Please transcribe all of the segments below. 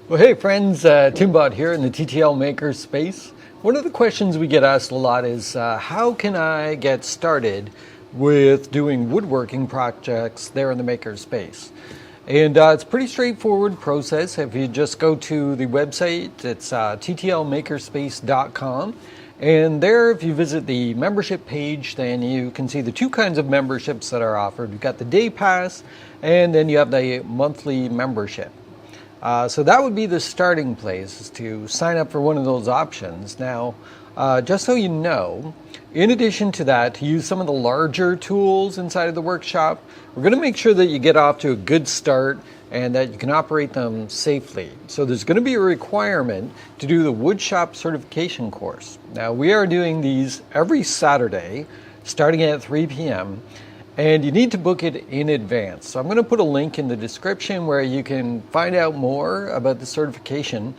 Well, hey friends, Timbot here in the TTL Makerspace. One of the questions we get asked a lot is how can I get started with doing woodworking projects there in the Makerspace? And it's a pretty straightforward process. If you just go to the website, it's ttlmakerspace.com. And there, if you visit the membership page, then you can see the two kinds of memberships that are offered. You've got the day pass, and then you have the monthly membership. So that would be the starting place, is to sign up for one of those options. Now, just so you know, in addition to that, to use some of the larger tools inside of the workshop, we're going to make sure that you get off to a good start and that you can operate them safely. So there's going to be a requirement to do the Woodshop Certification course. Now, we are doing these every Saturday, starting at 3 p.m., and you need to book it in advance. So I'm going to put a link in the description where you can find out more about the certification.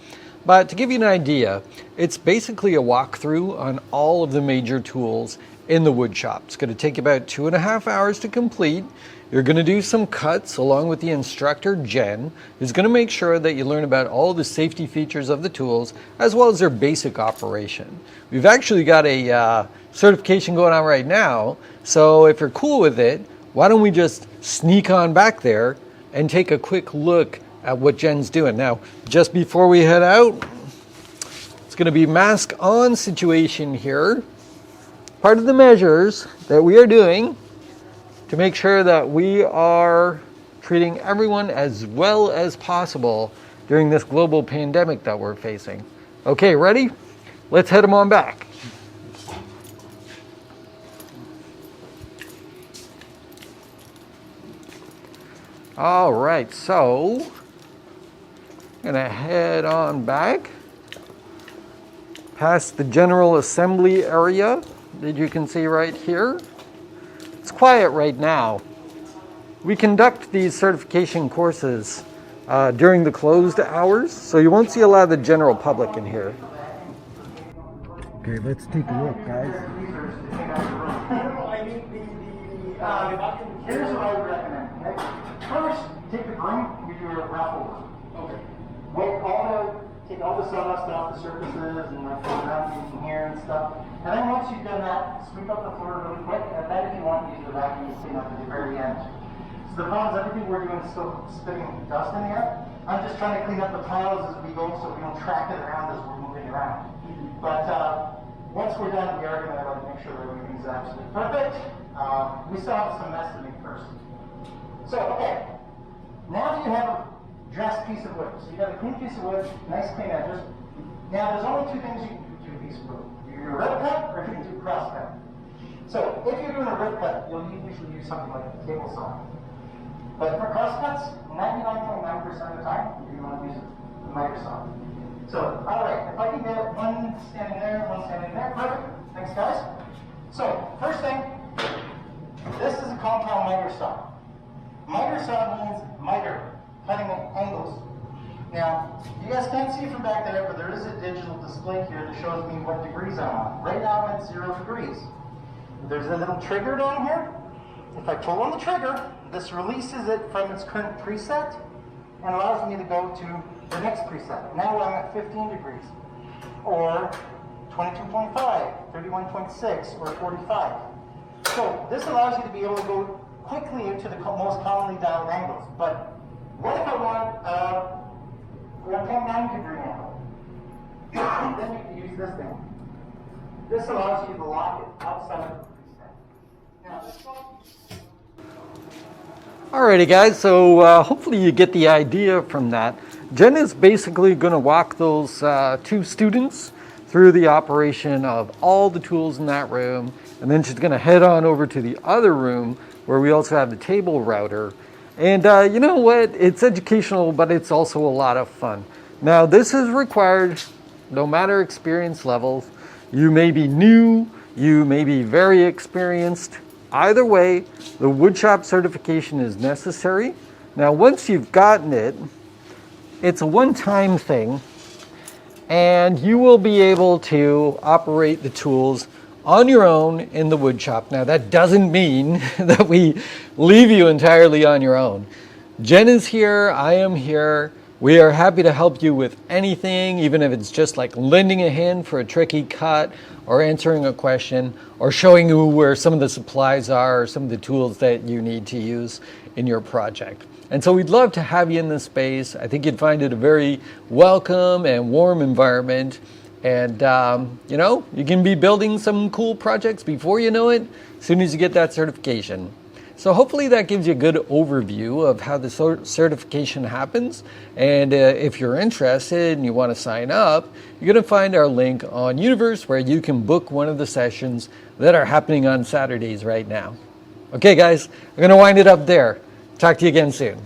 But to give you an idea, it's basically a walkthrough on all of the major tools in the woodshop. It's going to take about 2.5 hours to complete. You're going to do some cuts along with the instructor, Jen, who's going to make sure that you learn about all the safety features of the tools as well as their basic operation. We've actually got a certification going on right now, so if you're cool with it, why don't we just sneak on back there and take a quick look at what Jen's doing. Now, just before we head out, it's going to be mask on situation here. Part of the measures that we are doing to make sure that we are treating everyone as well as possible during this global pandemic that we're facing. Okay, ready? Let's head them on back. All right, so I'm gonna head on back past the general assembly area that you can see right here. It's quiet right now. We conduct these certification courses during the closed hours, so you won't see a lot of the general public in here. Okay, let's take a look, guys. Here's what I would recommend. Okay? First, take the broom and do your raffle work. Okay. Take all the sawdust off the surfaces and like the ground from here and stuff. And then once you've done that, sweep up the floor really quick. And then if you want, use the vacuum to clean up at the very end. So the problem is everything we're doing is still spitting dust in the air. I'm just trying to clean up the piles as we go so we don't track it around as we're moving around. But once we're done, we are going to make sure that everything's absolutely perfect. We still have some mess to make first. So, okay. Now you have a dressed piece of wood. So you got a clean piece of wood, nice clean edges. Now there's only two things you can do to a piece of wood. You can do a rip cut or you can do a cross cut. So if you're doing a rip cut, you'll usually use something like a table saw. But for cross cuts, 99.9% of the time, you want to use a miter saw. So, alright, if I can get one standing there, one standing there, perfect. Thanks guys. So, first thing, this is a compound miter saw. Miter saw means miter, cutting at angles. Now, you guys can't see from back there, but there is a digital display here that shows me what degrees I'm on. Right now I'm at 0 degrees. There's a little trigger down here. If I pull on the trigger, this releases it from its current preset and allows me to go to the next preset. Now I'm at 15 degrees, or 22.5, 31.6, or 45. So this allows you to be able to go quickly into the most commonly dialed angles. But what if I want a 1.9 degree angle? Then you can use this thing. This allows you to lock it outside of the preset. Now, Alrighty guys, so hopefully you get the idea from that. Jen is basically going to walk those two students through the operation of all the tools in that room, and then she's going to head on over to the other room where we also have the table router. And you know what? It's educational, but it's also a lot of fun. Now, this is required no matter experience levels. You may be new, you may be very experienced. Either way, the woodshop certification is necessary. Now, once you've gotten it, it's a one-time thing, and you will be able to operate the tools on your own in the woodshop. Now, that doesn't mean that we leave you entirely on your own. Jen is here, I am here. We are happy to help you with anything, even if it's just like lending a hand for a tricky cut, or answering a question, or showing you where some of the supplies are, or some of the tools that you need to use in your project. And so we'd love to have you in this space. I think you'd find it a very welcome and warm environment. And, you know, you can be building some cool projects before you know it, as soon as you get that certification. So hopefully that gives you a good overview of how the certification happens. And if you're interested and you want to sign up, you're going to find our link on Universe where you can book one of the sessions that are happening on Saturdays right now. Okay, guys, I'm going to wind it up there. Talk to you again soon.